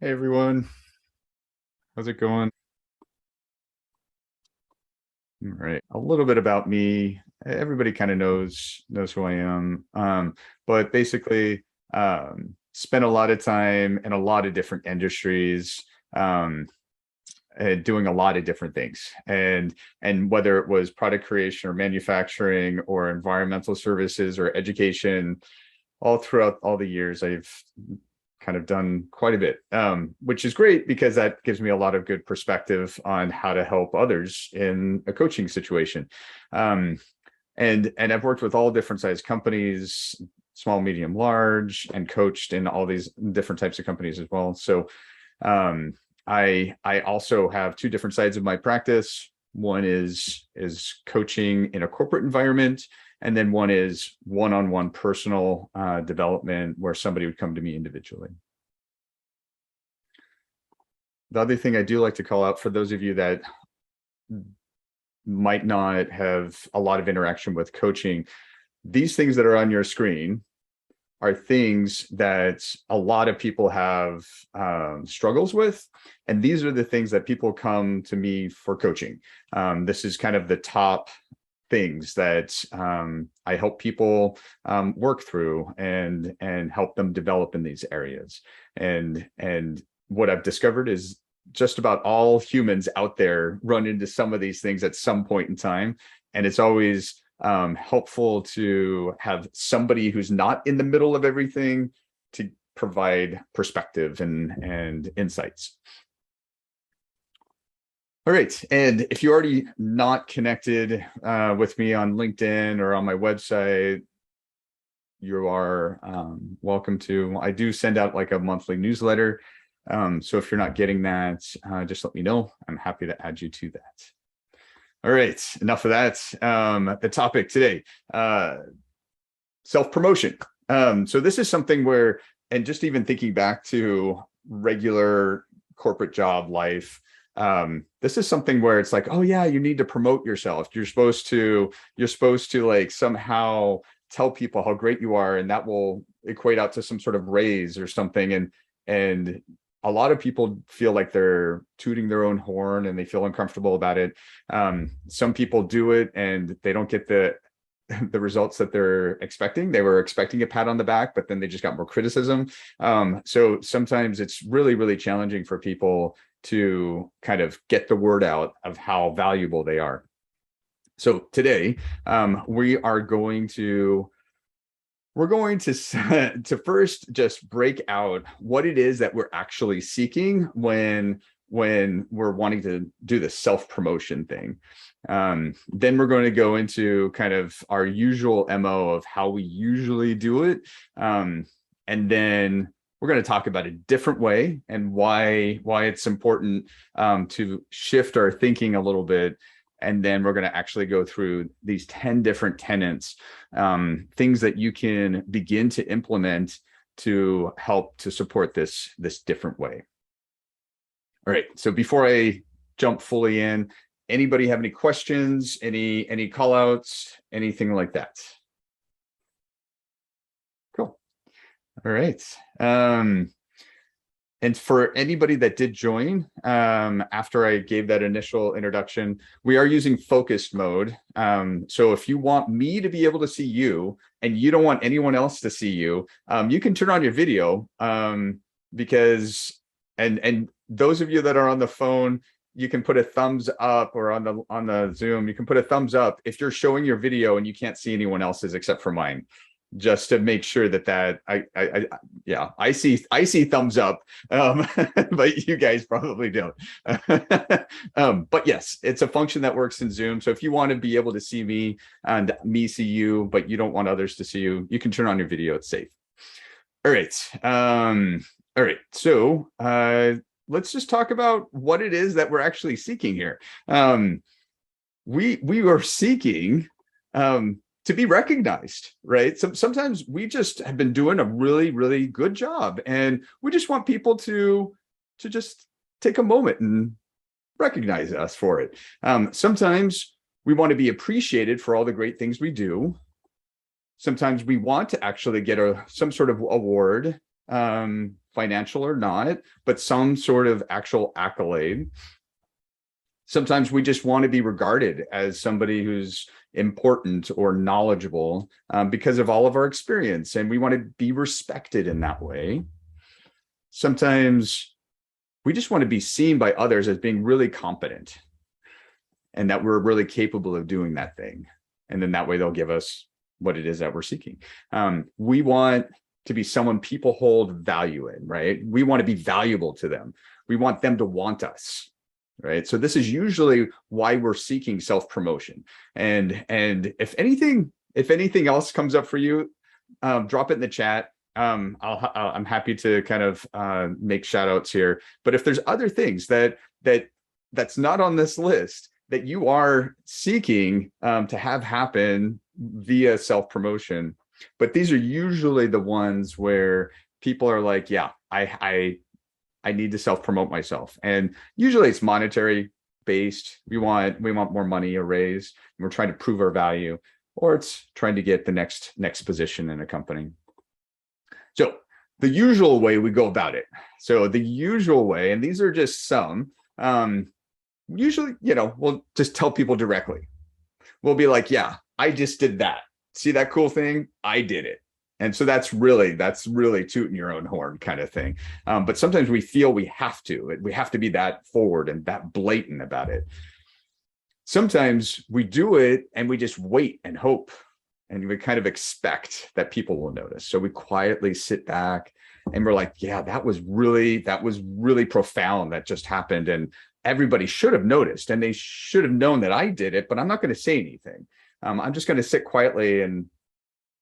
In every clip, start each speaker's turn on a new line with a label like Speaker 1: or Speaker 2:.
Speaker 1: Hey everyone, how's it going? All right, a little bit about me. Everybody kind of knows who I am. But basically, spent a lot of time in a lot of different industries, um, doing a lot of different things, and whether it was product creation or manufacturing or environmental services or education, all throughout all the years, I've kind of done quite a bit, which is great because that gives me a lot of good perspective on how to help others in a coaching situation. Um, and I've worked with all different size companies, small, medium, large, and coached in all these different types of companies as well. So um, I also have two different sides of my practice. One is coaching in a corporate environment, and then one is one-on-one personal development where somebody would come to me individually. The other thing I do like to call out for those of you that might not have a lot of interaction with coaching, these things that are on your screen are things that a lot of people have struggles with. And these are the things that people come to me for coaching. This is kind of the top things that I help people work through and help them develop in these areas. And what I've discovered is just about all humans out there run into some of these things at some point in time. And it's always helpful to have somebody who's not in the middle of everything to provide perspective and insights. All right, and if you're already not connected with me on LinkedIn or on my website, you are welcome to. I do send out like a monthly newsletter. So if you're not getting that, just let me know. I'm happy to add you to that. All right, enough of that. The topic today, self-promotion. So this is something where, and just even thinking back to regular corporate job life, this is something where it's like, oh yeah, you need to promote yourself. You're supposed to like somehow tell people how great you are, and that will equate out to some sort of raise or something. And a lot of people feel like they're tooting their own horn and they feel uncomfortable about it. Some people do it and they don't get the results that they're expecting. They were expecting a pat on the back, but then they just got more criticism. So sometimes it's really, really challenging for people to kind of get the word out of how valuable they are. So today, we're going to to first just break out what it is that we're actually seeking when we're wanting to do the self-promotion thing. Then we're going to go into kind of our usual MO of how we usually do it. And then we're going to talk about a different way and why it's important to shift our thinking a little bit. And then we're going to actually go through these 10 different tenets, things that you can begin to implement to help to support this different way. All right, so before I jump fully in, anybody have any questions, any call outs, anything like that? Cool. All right. And for anybody that did join after I gave that initial introduction, we are using focused mode. So if you want me to be able to see you and you don't want anyone else to see you, you can turn on your video because, and those of you that are on the phone, you can put a thumbs up, or on the Zoom, you can put a thumbs up if you're showing your video and you can't see anyone else's except for mine, just to make sure that yeah, I see thumbs up, but you guys probably don't. But yes, it's a function that works in Zoom. So if you want to be able to see me and me see you, but you don't want others to see you, you can turn on your video. It's safe. All right. All right. So let's just talk about what it is that we're actually seeking here. We are seeking to be recognized, right? Sometimes we just have been doing a really, really good job, and we just want people to just take a moment and recognize us for it. Sometimes we want to be appreciated for all the great things we do. Sometimes we want to actually get some sort of award, financial or not, but some sort of actual accolade. Sometimes we just want to be regarded as somebody who's important or knowledgeable because of all of our experience, and we want to be respected in that way. Sometimes we just want to be seen by others as being really competent and that we're really capable of doing that thing. And then that way they'll give us what it is that we're seeking. We want to be someone people hold value in, right? We want to be valuable to them. We want them to want us. Right. So this is usually why we're seeking self-promotion. And if anything else comes up for you, drop it in the chat. I'm happy to kind of make shout outs here. But if there's other things that's not on this list that you are seeking to have happen via self-promotion, but these are usually the ones where people are like, yeah, I need to self-promote myself. And usually it's monetary based. We want more money, a raise, and we're trying to prove our value, or it's trying to get the next position in a company. So the usual way we go about it. So the usual way, and these are just some, usually, we'll just tell people directly. We'll be like, yeah, I just did that. See that cool thing? I did it. And so that's really tooting your own horn kind of thing. But sometimes we feel we have to be that forward and that blatant about it. Sometimes we do it and we just wait and hope, and we kind of expect that people will notice. So we quietly sit back and we're like, yeah, that was really profound. That just happened. And everybody should have noticed, and they should have known that I did it, but I'm not going to say anything. I'm just going to sit quietly. And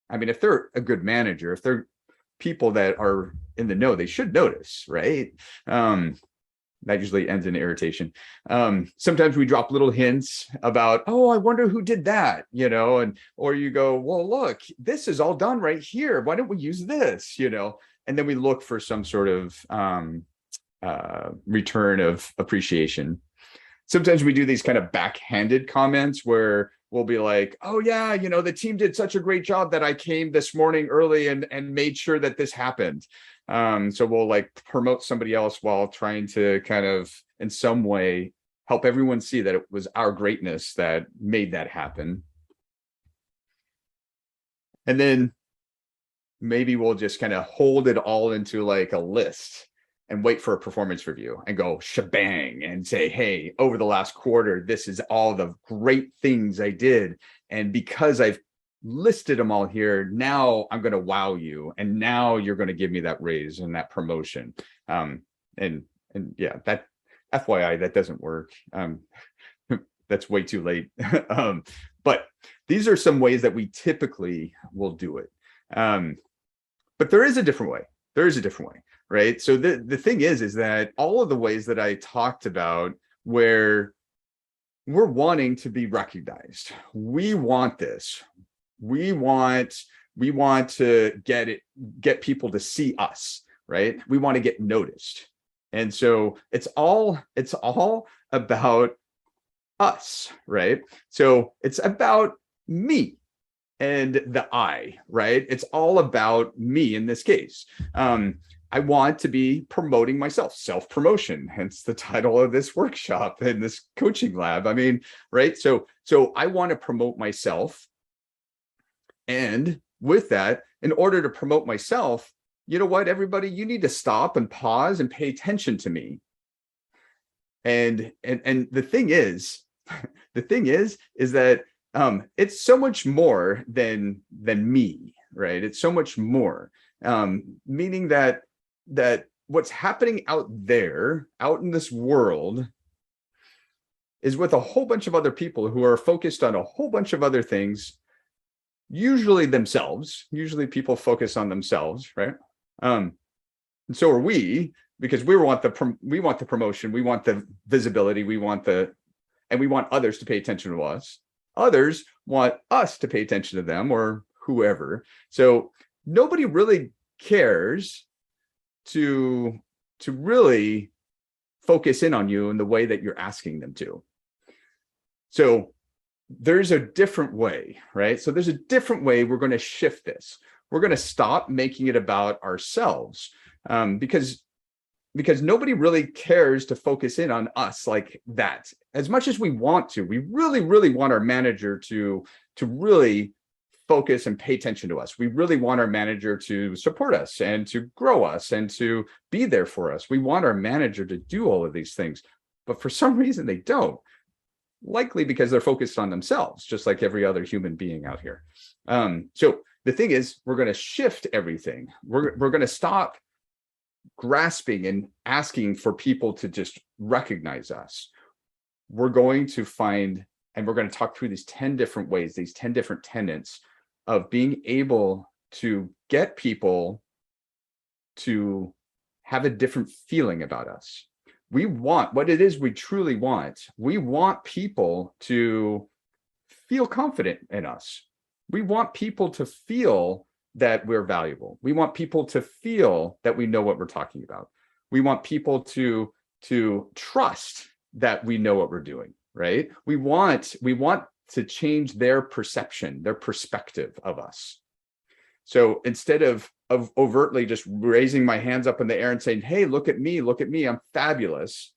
Speaker 1: I mean, if they're a good manager, if they're people that are in the know, they should notice, right? That usually ends in irritation. Sometimes we drop little hints about, oh, I wonder who did that, or you go, well, look, this is all done right here. Why don't we use this, And then we look for some sort of return of appreciation. Sometimes we do these kind of backhanded comments where we'll be like, oh yeah, the team did such a great job that I came this morning early and made sure that this happened. So we'll like promote somebody else while trying to kind of in some way help everyone see that it was our greatness that made that happen. And then maybe we'll just kind of hold it all into like a list and wait for a performance review and go shebang and say, hey, over the last quarter, this is all the great things I did. And because I've listed them all here, now I'm going to wow you. And now you're going to give me that raise and that promotion. And yeah, that FYI, that doesn't work. That's way too late. But these are some ways that we typically will do it. But there is a different way. There is a different way. Right. So the thing is that all of the ways that I talked about where we're wanting to be recognized, we want this, we want to get people to see us, right? We want to get noticed. And so it's all about us, right? So it's about me and the I, right? It's all about me in this case. I want to be promoting myself, self-promotion, hence the title of this workshop and this coaching lab. I mean, right? So I want to promote myself. And with that, in order to promote myself, you know what, everybody, you need to stop and pause and pay attention to me. And the thing is that it's so much more than me, right? It's so much more, meaning that what's happening out there, out in this world, is with a whole bunch of other people who are focused on a whole bunch of other things, usually themselves. Usually people focus on themselves, right? And so are we, because we want the promotion, we want the visibility, we want others to pay attention to us. Others want us to pay attention to them or whoever. So nobody really cares to really focus in on you in the way that you're asking them to. So there's a different way, right? So there's a different way we're going to shift this. We're going to stop making it about ourselves. because nobody really cares to focus in on us like that as much as we want to. We really, really want our manager to really focus and pay attention to us. We really want our manager to support us and to grow us and to be there for us. We want our manager to do all of these things, but for some reason they don't. Likely because they're focused on themselves, just like every other human being out here. So the thing is, we're going to shift everything. We're going to stop grasping and asking for people to just recognize us. We're going to find, and we're going to talk through these 10 different ways, these 10 different tenets of being able to get people to have a different feeling about us. We want what it is we truly want. We want people to feel confident in us. We want people to feel that we're valuable. We want people to feel that we know what we're talking about. We want people to trust that we know what we're doing, right? We want to change their perception, their perspective of us. So instead of overtly just raising my hands up in the air and saying, hey, look at me, I'm fabulous.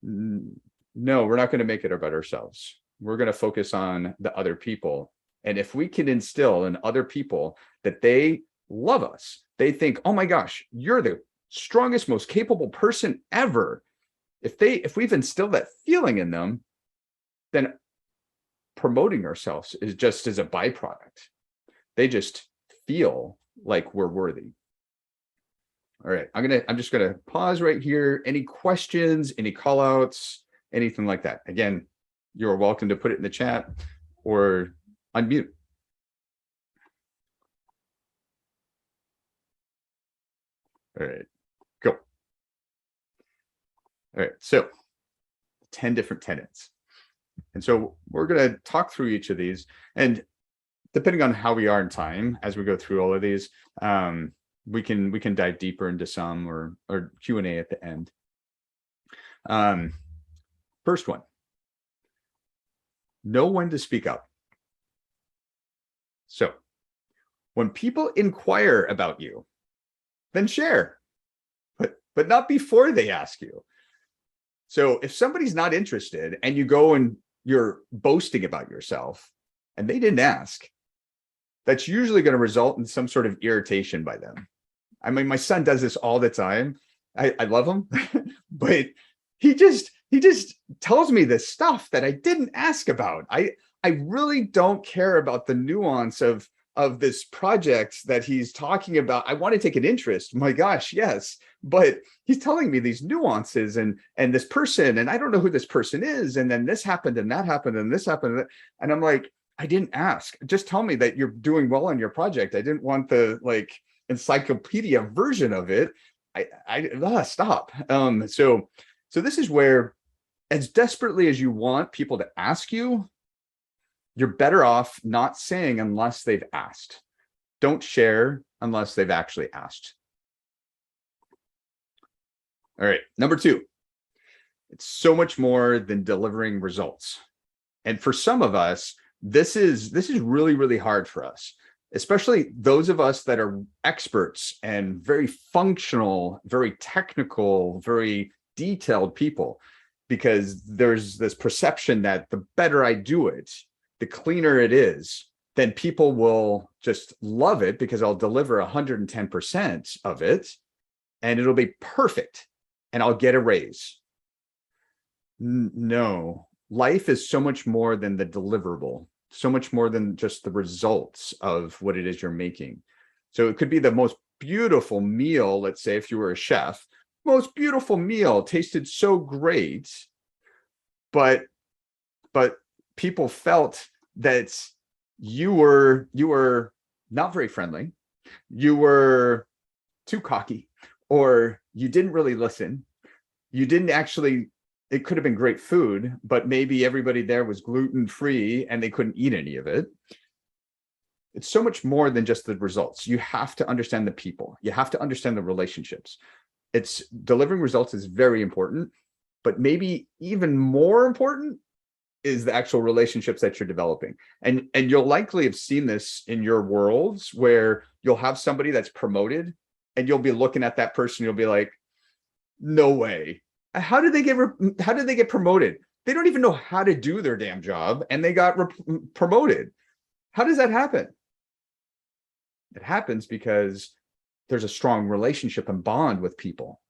Speaker 1: No, we're not going to make it about ourselves. We're going to focus on the other people. And if we can instill in other people that they love us, they think, oh my gosh, you're the strongest, most capable person ever. If we've instilled that feeling in them, then promoting ourselves is just as a byproduct. They just feel like we're worthy. All right, I'm just gonna pause right here. Any questions, any call outs, anything like that? Again, you're welcome to put it in the chat or unmute. All right, go. All right, so 10 different tenets. And so we're going to talk through each of these, and depending on how we are in time as we go through all of these, we can dive deeper into some or Q&A at the end. First one, know when to speak up. So when people inquire about you, then share, but not before they ask you. So if somebody's not interested and you go and you're boasting about yourself and they didn't ask, that's usually going to result in some sort of irritation by them. I mean, my son does this all the time. I love him, but he just tells me this stuff that I didn't ask about. I really don't care about the nuance of this project that he's talking about. I want to take an interest. My gosh, yes. But he's telling me these nuances and this person, and I don't know who this person is. And then this happened and that happened and this happened. And I'm like, I didn't ask. Just tell me that you're doing well on your project. I didn't want the like encyclopedia version of it. Stop. So this is where, as desperately as you want people to ask you, you're better off not saying unless they've asked. Don't share unless they've actually asked. All right, number 2, it's so much more than delivering results. And for some of us, this is really, really hard for us, especially those of us that are experts and very functional, very technical, very detailed people, because there's this perception that the better I do it, the cleaner it is, then people will just love it because I'll deliver 110% of it and it'll be perfect and I'll get a raise. No, life is so much more than the deliverable, so much more than just the results of what it is you're making. So it could be the most beautiful meal. Let's say if you were a chef, most beautiful meal, tasted so great, but people felt that you were not very friendly, you were too cocky, or you didn't really listen. You didn't actually, it could have been great food, but maybe everybody there was gluten-free and they couldn't eat any of it. It's so much more than just the results. You have to understand the people. You have to understand the relationships. It's delivering results is very important, but maybe even more important is the actual relationships that you're developing. And you'll likely have seen this in your worlds where you'll have somebody that's promoted and you'll be looking at that person, you'll be like, no way. How did they get promoted? They don't even know how to do their damn job, and they got promoted. How does that happen? It happens because there's a strong relationship and bond with people.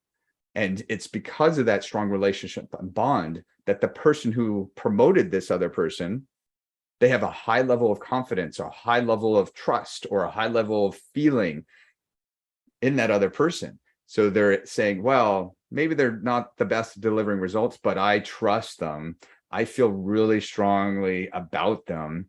Speaker 1: And it's because of that strong relationship and bond that the person who promoted this other person, they have a high level of confidence, or a high level of trust, or a high level of feeling in that other person. So they're saying, well, maybe they're not the best at delivering results, but I trust them. I feel really strongly about them.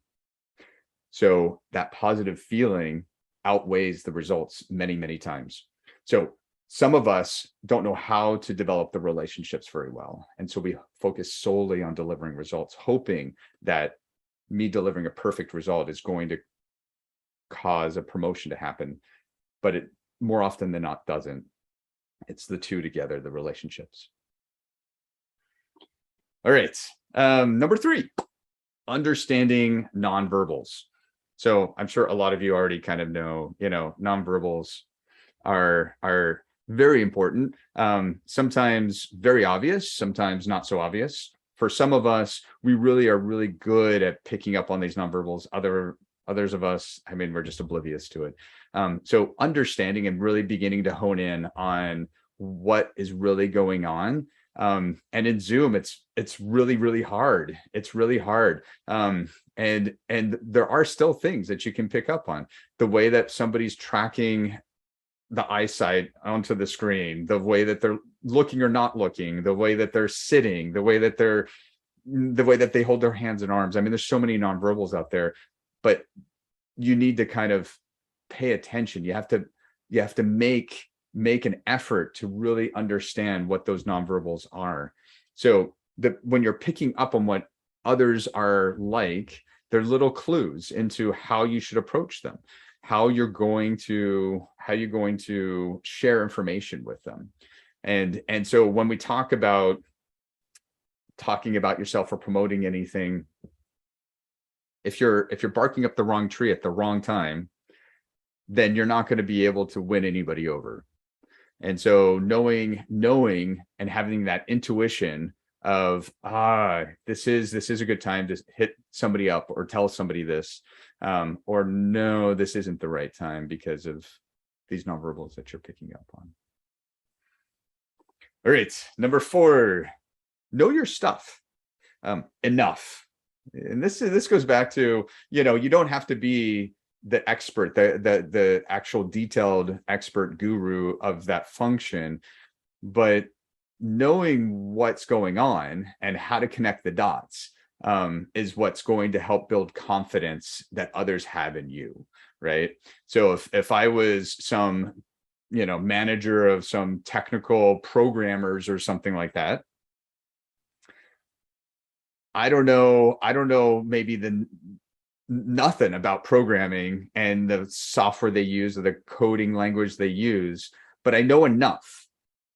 Speaker 1: So that positive feeling outweighs the results many, many times. So some of us don't know how to develop the relationships very well. And so we focus solely on delivering results, hoping that me delivering a perfect result is going to cause a promotion to happen. But it more often than not doesn't. It's the two together, the relationships. All right. Number 3, understanding nonverbals. So I'm sure a lot of you already kind of know, nonverbals are very important. Sometimes very obvious, sometimes not so obvious. For some of us, we really are really good at picking up on these nonverbals. Others of us, I mean, we're just oblivious to it. So understanding and really beginning to hone in on what is really going on. And in Zoom, it's really, really hard. It's really hard. And there are still things that you can pick up on. The way that somebody's tracking the eyesight onto the screen, the way that they're looking or not looking, the way that they're sitting, the way that they hold their hands and arms. I mean, there's so many nonverbals out there, but you need to kind of pay attention. You have to make an effort to really understand what those nonverbals are. So when you're picking up on what others are like, they're little clues into how you should approach them, how you're going to share information with them. And so when we talk about talking about yourself or promoting anything, if you're barking up the wrong tree at the wrong time, then you're not going to be able to win anybody over. And so knowing and having that intuition of, this is a good time to hit somebody up or tell somebody this, or no, this isn't the right time because of these nonverbals that you're picking up on. All right, number 4, know your stuff. Enough. And this goes back to, you don't have to be the expert, the actual detailed expert guru of that function, but knowing what's going on and how to connect the dots is what's going to help build confidence that others have in you, right? So if I was some, manager of some technical programmers or something like that, I don't know maybe nothing about programming and the software they use or the coding language they use, but I know enough.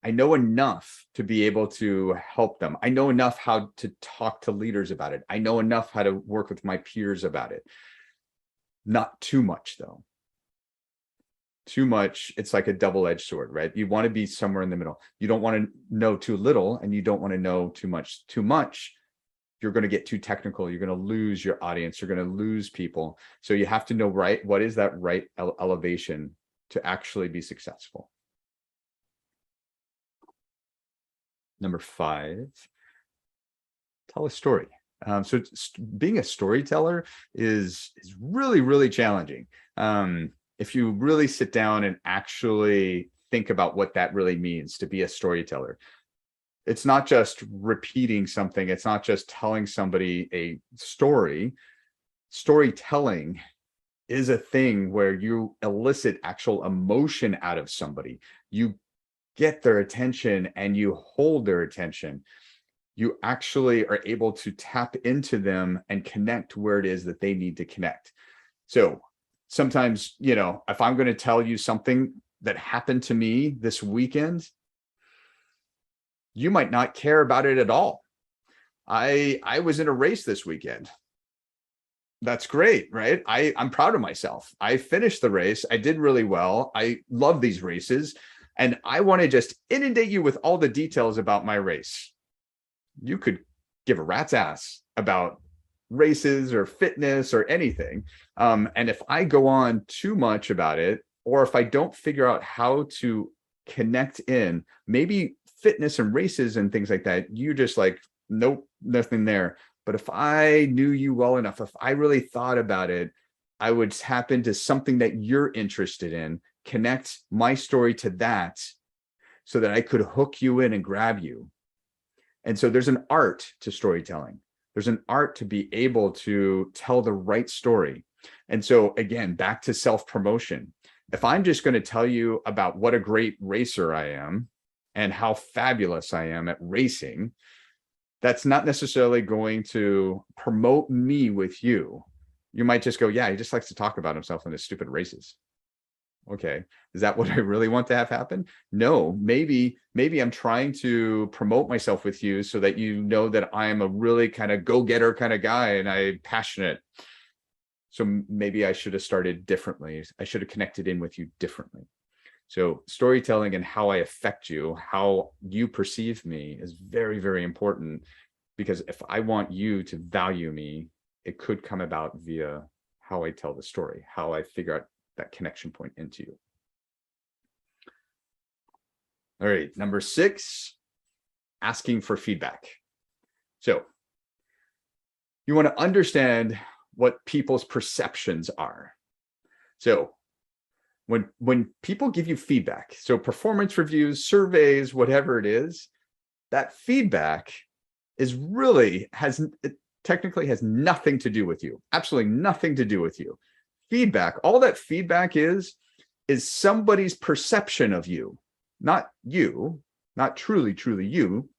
Speaker 1: I know enough to be able to help them. I know enough how to talk to leaders about it. I know enough how to work with my peers about it. Not too much, though. Too much, it's like a double-edged sword, right? You want to be somewhere in the middle. You don't want to know too little, and you don't want to know too much. Too much, you're going to get too technical. You're going to lose your audience. You're going to lose people. So you have to know, right, what is that right elevation to actually be successful. Number 5, tell a story. So being a storyteller is really, really challenging. If you really sit down and actually think about what that really means to be a storyteller. It's not just repeating something. It's not just telling somebody a story. Storytelling is a thing where you elicit actual emotion out of somebody. You get their attention and you hold their attention. You actually are able to tap into them and connect where it is that they need to connect. So sometimes, if I'm going to tell you something that happened to me this weekend, you might not care about it at all. I was in a race this weekend. That's great, right? I'm proud of myself. I finished the race. I did really well. I love these races. And I want to just inundate you with all the details about my race. You could give a rat's ass about races or fitness or anything. And if I go on too much about it, or if I don't figure out how to connect in, maybe fitness and races and things like that, you just like, nope, nothing there. But if I knew you well enough, if I really thought about it, I would tap into something that you're interested in, connect my story to that so that I could hook you in and grab you. And so there's an art to storytelling. There's an art to be able to tell the right story. And so again, back to self-promotion. If I'm just going to tell you about what a great racer I am and how fabulous I am at racing, that's not necessarily going to promote me with you. You might just go, yeah, he just likes to talk about himself in his stupid races. Okay, is that what I really want to have happen? No, maybe I'm trying to promote myself with you so that you know that I'm a really kind of go-getter kind of guy and I'm passionate. So maybe I should have started differently. I should have connected in with you differently. So storytelling and how I affect you, how you perceive me is very, very important, because if I want you to value me, it could come about via how I tell the story, how I figure out that connection point into you. All right, number 6, asking for feedback. So you want to understand what people's perceptions are. So when people give you feedback, so performance reviews, surveys, whatever it is, that feedback is really technically has nothing to do with you. Absolutely nothing to do with you. Feedback, all that feedback is somebody's perception of you, not you, not truly you,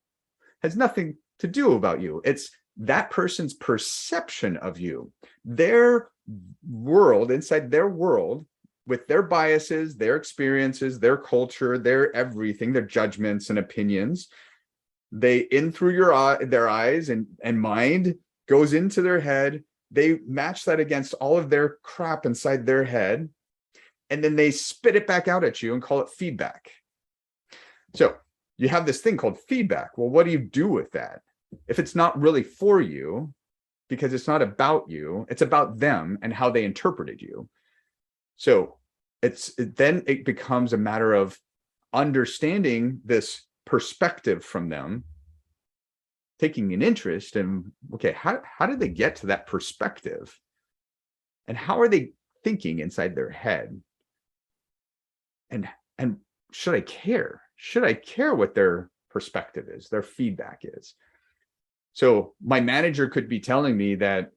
Speaker 1: has nothing to do about you. It's that person's perception of you, their world, inside their world, with their biases, their experiences, their culture, their everything, their judgments and opinions. They in through their eyes and mind goes into their head. They match that against all of their crap inside their head, and then they spit it back out at you and call it feedback. So you have this thing called feedback. Well, what do you do with that? If it's not really for you, because it's not about you, it's about them and how they interpreted you. So then it becomes a matter of understanding this perspective from them, taking an interest in, okay, how did they get to that perspective? And how are they thinking inside their head? And should I care? Should I care what their perspective is, their feedback is? So my manager could be telling me that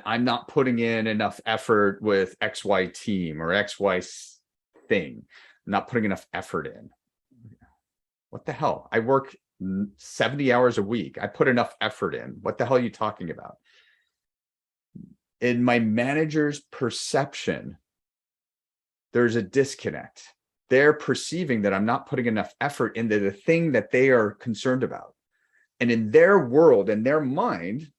Speaker 1: I'm not putting in enough effort with XY team or XY thing. I'm not putting enough effort in. What the hell? I work 70 hours a week. I put enough effort in. What the hell are you talking about? In my manager's perception, there's a disconnect. They're perceiving that I'm not putting enough effort into the thing that they are concerned about. And in their world, in their mind,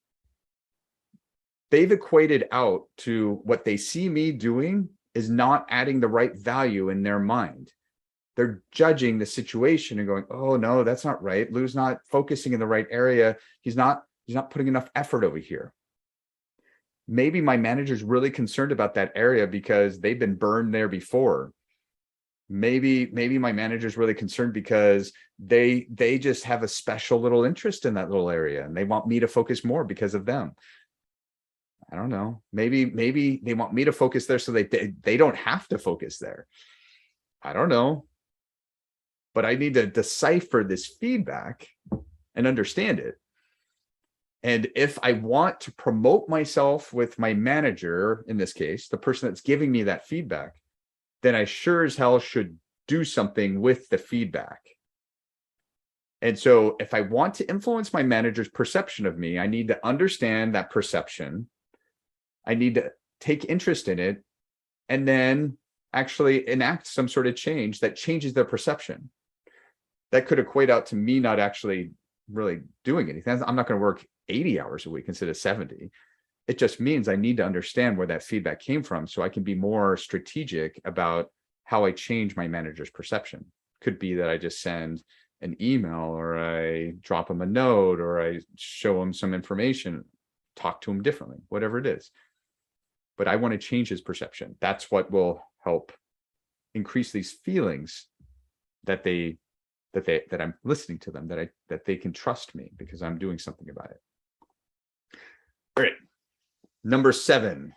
Speaker 1: they've equated out to what they see me doing is not adding the right value in their mind. They're judging the situation and going, oh no, that's not right. Lou's not focusing in the right area. He's not putting enough effort over here. Maybe my manager's really concerned about that area because they've been burned there before. Maybe my manager's really concerned because they just have a special little interest in that little area and they want me to focus more because of them. I don't know. Maybe they want me to focus there so they don't have to focus there. I don't know. But I need to decipher this feedback and understand it. And if I want to promote myself with my manager, in this case, the person that's giving me that feedback, then I sure as hell should do something with the feedback. And so if I want to influence my manager's perception of me, I need to understand that perception. I need to take interest in it and then actually enact some sort of change that changes their perception. That could equate out to me not actually really doing anything. I'm not going to work 80 hours a week instead of 70. It just means I need to understand where that feedback came from so I can be more strategic about how I change my manager's perception. Could be that I just send an email, or I drop them a note, or I show them some information, talk to them differently, whatever it is. But I want to change his perception. That's what will help increase these feelings that I'm listening to them, that they can trust me because I'm doing something about it. All right. Number 7,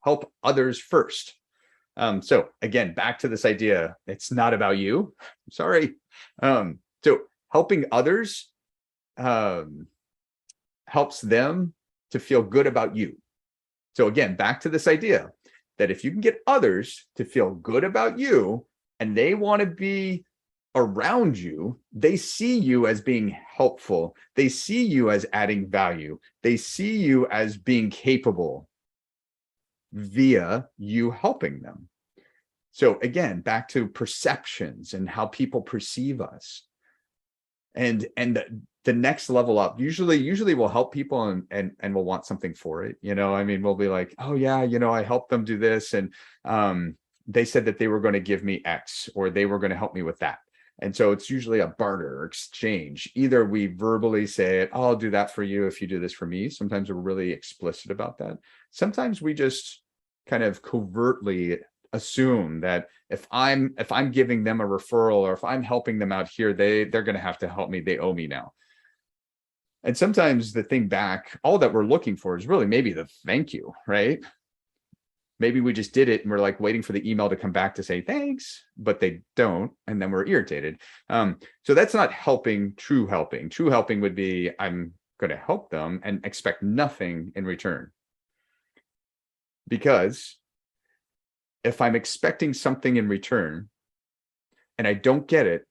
Speaker 1: help others first. So again, back to this idea, it's not about you. I'm sorry. So helping others helps them to feel good about you. So again, back to this idea that if you can get others to feel good about you and they want to be around you, they see you as being helpful. They see you as adding value. They see you as being capable via you helping them. So again, back to perceptions and how people perceive us. And the next level up usually will help people and we'll want something for it. I mean, we'll be like, oh yeah, I helped them do this, and they said that they were going to give me X, or they were going to help me with that. And so it's usually a barter or exchange. Either we verbally say, oh, I'll do that for you if you do this for me. Sometimes we're really explicit about that. Sometimes we just kind of covertly assume that if I'm giving them a referral, or if I'm helping them out here, they're going to have to help me. They owe me now. And sometimes the thing back, all that we're looking for is really maybe the thank you, right? Maybe we just did it and we're like waiting for the email to come back to say thanks, but they don't, and then we're irritated. So that's not helping. True helping would be, I'm going to help them and expect nothing in return. Because if I'm expecting something in return and I don't get it,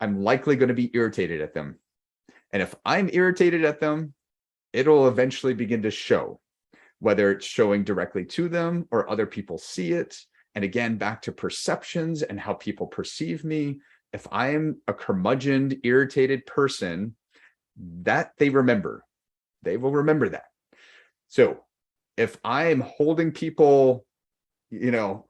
Speaker 1: I'm likely going to be irritated at them. And if I'm irritated at them, it'll eventually begin to show, whether it's showing directly to them or other people see it. And again, back to perceptions and how people perceive me. If I'm a curmudgeoned, irritated person, that they will remember that. So if I'm holding people, to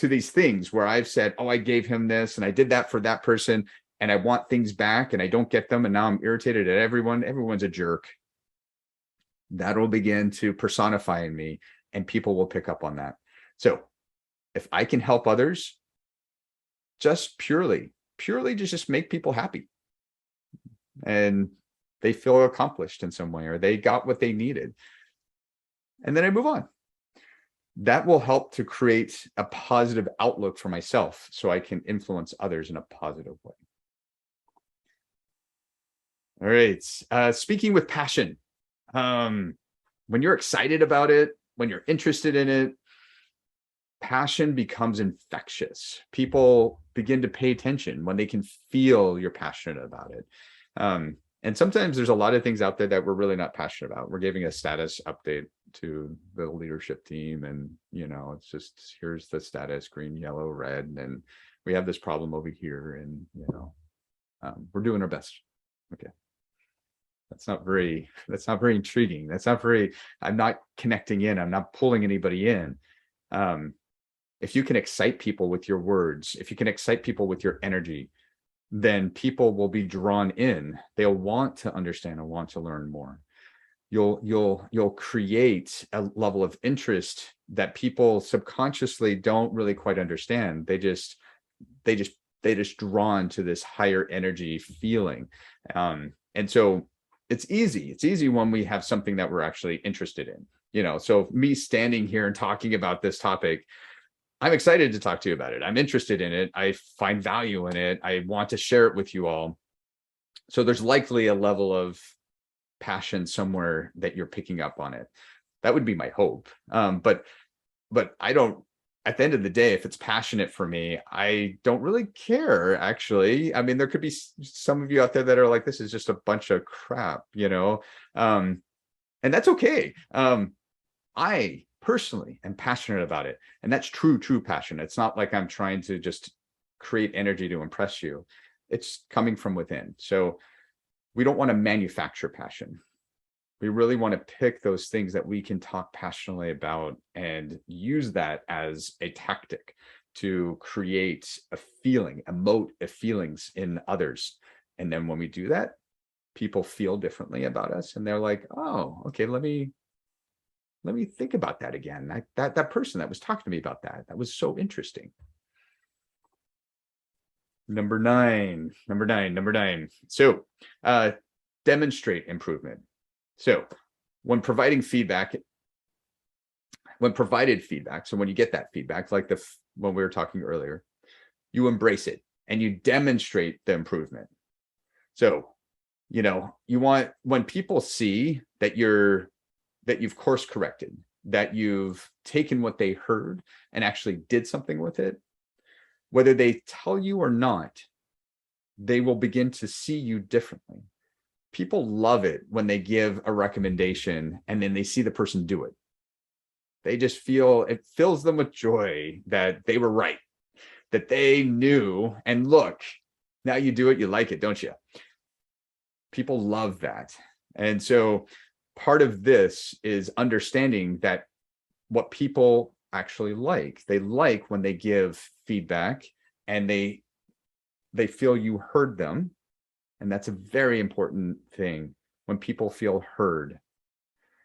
Speaker 1: these things where I've said, oh, I gave him this and I did that for that person, and I want things back and I don't get them, and now I'm irritated at everyone's a jerk. That'll begin to personify in me, and people will pick up on that. So if I can help others, just purely just make people happy, and they feel accomplished in some way, or they got what they needed, and then I move on. That will help to create a positive outlook for myself so I can influence others in a positive way. All right. Speaking with passion. When you're excited about it, when you're interested in it, passion becomes infectious. People begin to pay attention when they can feel you're passionate about it. And sometimes there's a lot of things out there that we're really not passionate about. We're giving a status update to the leadership team, and it's just, here's the status, green, yellow, red, and we have this problem over here, and we're doing our best. Okay. That's not very intriguing. I'm not connecting in. I'm not pulling anybody in. If you can excite people with your words, if you can excite people with your energy, then people will be drawn in. They'll want to understand and want to learn more. You'll create a level of interest that people subconsciously don't really quite understand. They just drawn to this higher energy feeling. And so it's easy when we have something that we're actually interested in. So me standing here and talking about this topic, I'm excited to talk to you about it. I'm interested in it. I find value in it. I want to share it with you all. So there's likely a level of passion somewhere that you're picking up on it. That would be my hope. But I don't, at the end of the day, if it's passionate for me, I don't really care, actually. I mean, there could be some of you out there that are like, this is just a bunch of crap, and that's okay. I personally am passionate about it, and that's true passion. It's not like I'm trying to just create energy to impress you. It's coming from within. So we don't want to manufacture passion. We really want to pick those things that we can talk passionately about and use that as a tactic to create a feeling, emote feelings in others. And then when we do that, people feel differently about us, and they're like, oh, okay, let me think about that again. That person that was talking to me about that was so interesting. Number nine. So demonstrate improvement. So when provided feedback, so when you get that feedback, like when we were talking earlier, you embrace it and you demonstrate the improvement. So, you want, when people see that you've course corrected, that you've taken what they heard and actually did something with it, whether they tell you or not, they will begin to see you differently. People love it when they give a recommendation and then they see the person do it. They just feel, it fills them with joy that they were right, that they knew, and look, now you do it, you like it, don't you? People love that. And so part of this is understanding that what people actually like, they like when they give feedback and they feel you heard them. And that's a very important thing, when people feel heard.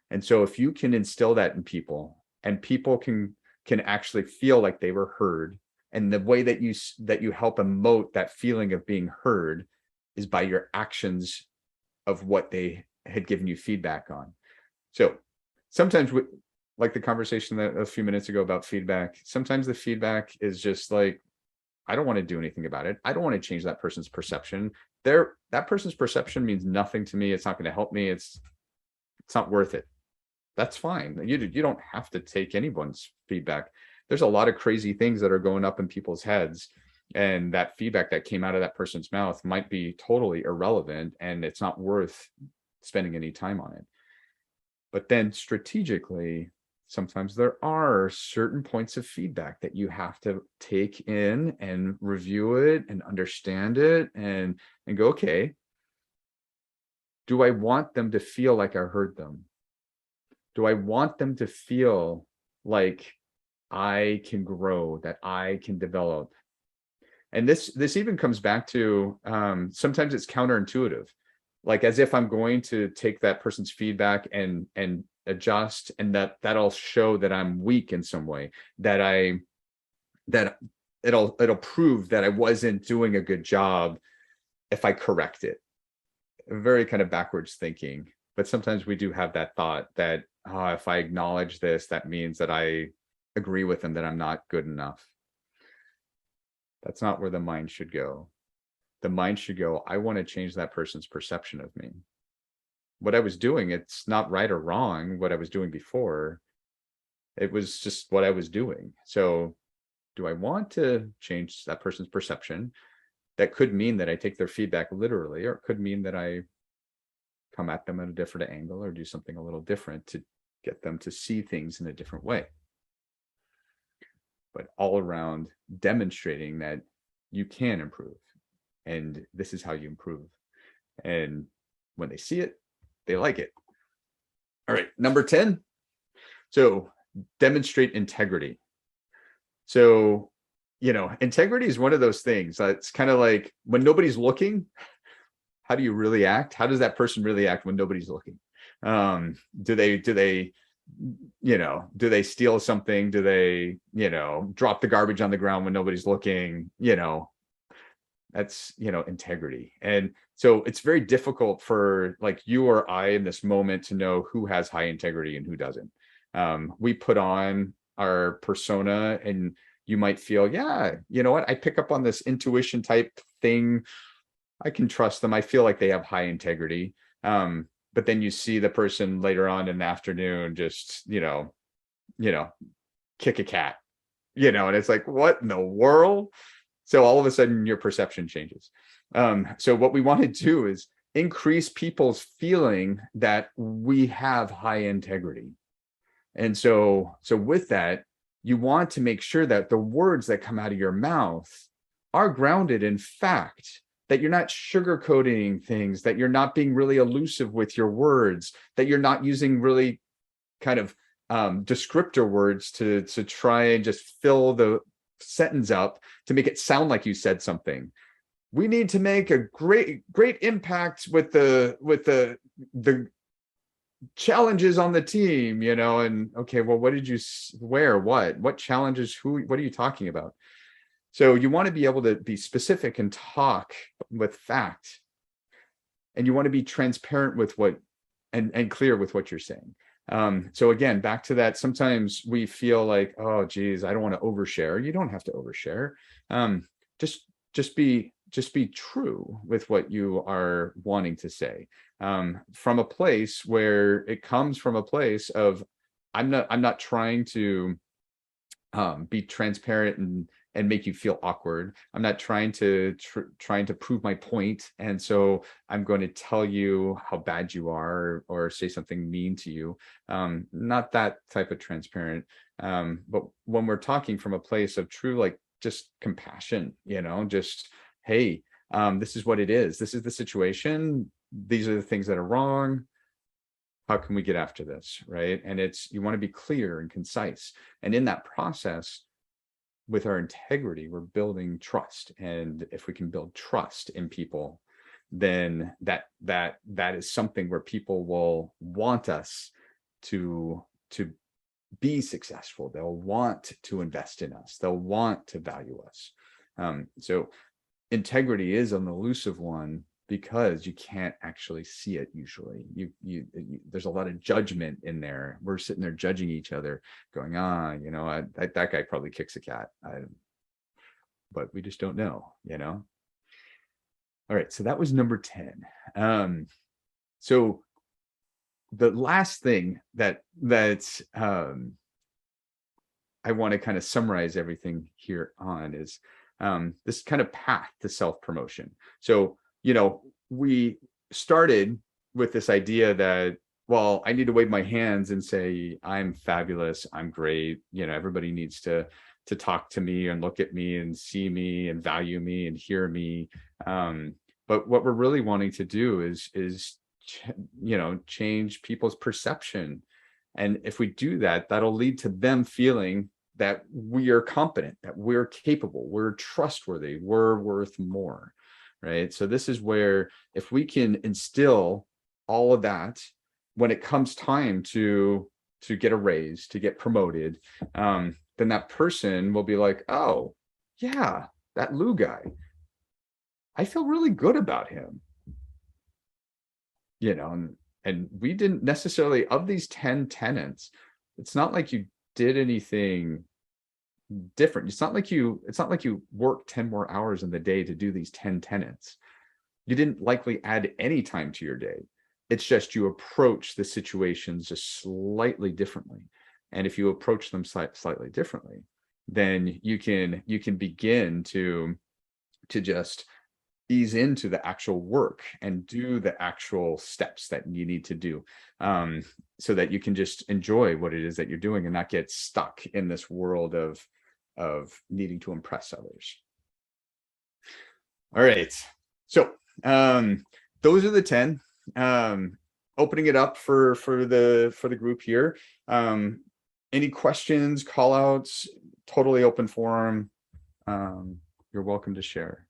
Speaker 1: And so if you can instill that in people, and people can actually feel like they were heard, and the way that you help emote that feeling of being heard is by your actions of what they had given you feedback on. So sometimes, like the conversation that a few minutes ago about feedback, sometimes the feedback is just like, I don't want to do anything about it. I don't want to change that person's perception. That person's perception means nothing to me. It's not going to help me. It's not worth it. That's fine. You don't have to take anyone's feedback. There's a lot of crazy things that are going up in people's heads, and that feedback that came out of that person's mouth might be totally irrelevant, and it's not worth spending any time on it. But then strategically, sometimes there are certain points of feedback that you have to take in and review it and understand it and go, okay, do I want them to feel like I heard them? Do I want them to feel like I can grow, that I can develop? And this even comes back to, sometimes it's counterintuitive, like as if I'm going to take that person's feedback and adjust, and that'll show that I'm weak in some way, that it'll prove that I wasn't doing a good job if I correct it. Very kind of backwards thinking. But sometimes we do have that thought that, if I acknowledge this, that means that I agree with them that I'm not good enough. That's not where the mind should go. The mind should go, I want to change that person's perception of me. What I was doing, it's not right or wrong, what I was doing before. It was just what I was doing. So do I want to change that person's perception? That could mean that I take their feedback literally, or it could mean that I come at them at a different angle or do something a little different to get them to see things in a different way. But all around demonstrating that you can improve, and this is how you improve. And when they see it, they like it. All right, number 10. So demonstrate integrity. So, integrity is one of those things. It's kind of like when nobody's looking, how do you really act? How does that person really act when nobody's looking? Do they steal something? Do they, drop the garbage on the ground when nobody's looking? That's, integrity. And so it's very difficult for like you or I in this moment to know who has high integrity and who doesn't. We put on our persona, and you might feel, yeah, you know what? I pick up on this intuition type thing. I can trust them. I feel like they have high integrity. But then you see the person later on in the afternoon, just, kick a cat, and it's like, what in the world? So all of a sudden your perception changes. So what we want to do is increase people's feeling that we have high integrity. And so with that, you want to make sure that the words that come out of your mouth are grounded in fact, that you're not sugarcoating things, that you're not being really elusive with your words, that you're not using really kind of descriptor words to try and just fill the sentence up to make it sound like you said something. We need to make a great impact with the challenges on the team, you know. And okay, well, what did you where what challenges, who, what are you talking about? So you want to be able to be specific and talk with fact, and you want to be transparent with what and clear with what you're saying. So again, back to that, sometimes we feel like, oh geez, I don't want to overshare. You don't have to overshare. Just be true with what you are wanting to say, from a place where it comes from a place of, I'm not trying to be transparent and make you feel awkward. I'm not trying to prove my point, and so I'm going to tell you how bad you are, or say something mean to you. Not that type of transparent. But when we're talking from a place of true, like, just compassion, you know, just, hey, this is what it is. This is the situation. These are the things that are wrong. How can we get after this, right? And you want to be clear and concise. And in that process, with our integrity, we're building trust. And if we can build trust in people, then that is something where people will want us to be successful. They'll want to invest in us. They'll want to value us. So integrity is an elusive one, because you can't actually see it usually. There's a lot of judgment in there. We're sitting there judging each other, going, you know, that guy probably kicks a cat. But we just don't know, you know. All right, so that was number 10. So the last thing that I want to kind of summarize everything here on is this kind of path to self-promotion. So, you know, we started with this idea that, well, I need to wave my hands and say, I'm fabulous, I'm great. You know, everybody needs to talk to me and look at me and see me and value me and hear me. But what we're really wanting to do is, you know, change people's perception. And if we do that, that'll lead to them feeling that we are competent, that we're capable, we're trustworthy, we're worth more. Right. So this is where, if we can instill all of that when it comes time to get a raise, to get promoted, then that person will be like, oh yeah, that Lou guy, I feel really good about him. You know, and we didn't necessarily, of these 10 tenets, it's not like you did anything different. It's not like you work 10 more hours in the day to do these 10 tenets. You didn't likely add any time to your day. It's just you approach the situations just slightly differently. And if you approach them slightly differently, then you can begin to just ease into the actual work and do the actual steps that you need to do, so that you can just enjoy what it is that you're doing and not get stuck in this world of needing to impress others. All right, so those are the 10. Opening it up for the group here. Any questions, call outs, totally open forum. You're welcome to share.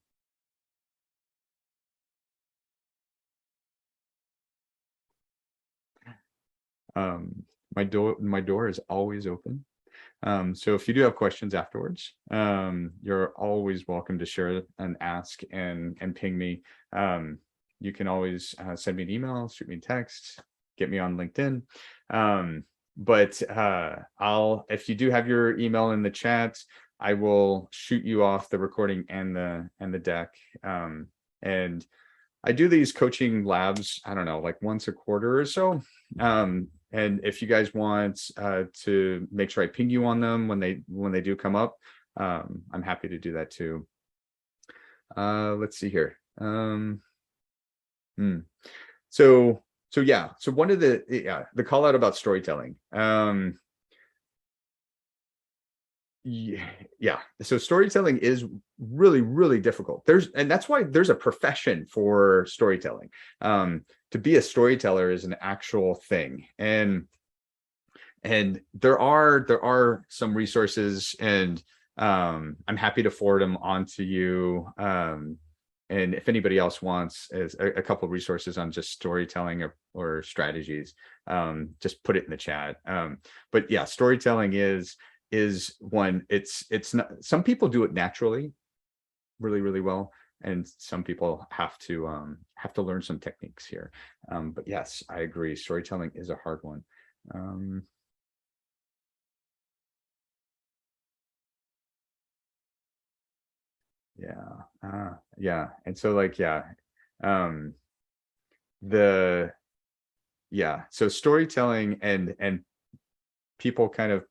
Speaker 1: My door is always open. So if you do have questions afterwards, you're always welcome to share and ask and ping me. You can always send me an email, shoot me a text, get me on LinkedIn. But if you do have your email in the chat, I will shoot you off the recording and the deck. And I do these coaching labs, I don't know, like once a quarter or so. And if you guys want to make sure I ping you on them when they do come up, I'm happy to do that too. Let's see here. So yeah. So one of the call out about storytelling. Yeah. So storytelling is really, really difficult. And that's why there's a profession for storytelling. To be a storyteller is an actual thing. And there are some resources, and I'm happy to forward them on to you. And if anybody else wants is a couple of resources on just storytelling or strategies, just put it in the chat. But yeah, storytelling is one. It's not, some people do it naturally really, really well, and some people have to learn some techniques here. But yes, I agree, storytelling is a hard one. Yeah. Yeah. And so like, yeah. Um, the yeah, so storytelling and people kind of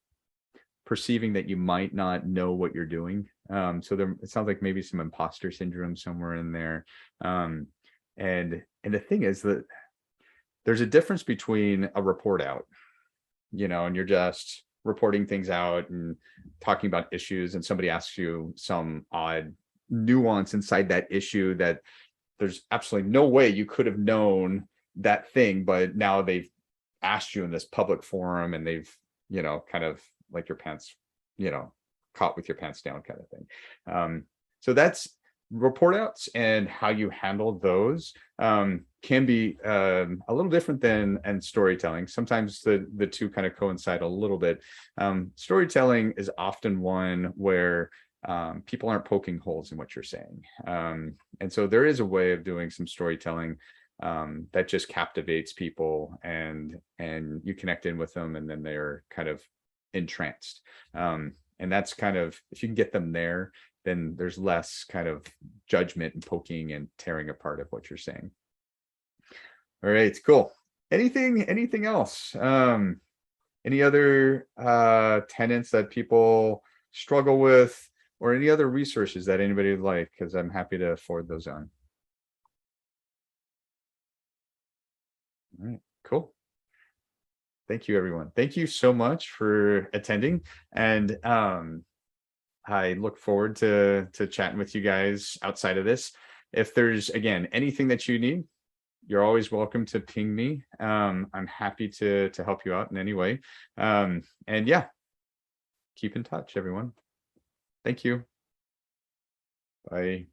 Speaker 1: perceiving that you might not know what you're doing. So there, it sounds like maybe some imposter syndrome somewhere in there. Um, and the thing is that there's a difference between a report out, and you're just reporting things out and talking about issues, and somebody asks you some odd nuance inside that issue that there's absolutely no way you could have known that thing, but now they've asked you in this public forum, and they've, kind of like your pants, you know, caught with your pants down kind of thing. So that's report outs, and how you handle those can be a little different than and storytelling. Sometimes the two kind of coincide a little bit. Storytelling is often one where people aren't poking holes in what you're saying. And so there is a way of doing some storytelling that just captivates people, and you connect in with them, and then they're kind of entranced. And that's kind of, if you can get them there, then there's less kind of judgment and poking and tearing apart of what you're saying. All right, cool. Anything else? Any other tenets that people struggle with, or any other resources that anybody would like? Because I'm happy to forward those on. All right, cool. Thank you, everyone. Thank you so much for attending. And I look forward to chatting with you guys outside of this. If there's, again, anything that you need, you're always welcome to ping me. I'm happy to help you out in any way. And yeah, keep in touch, everyone. Thank you. Bye.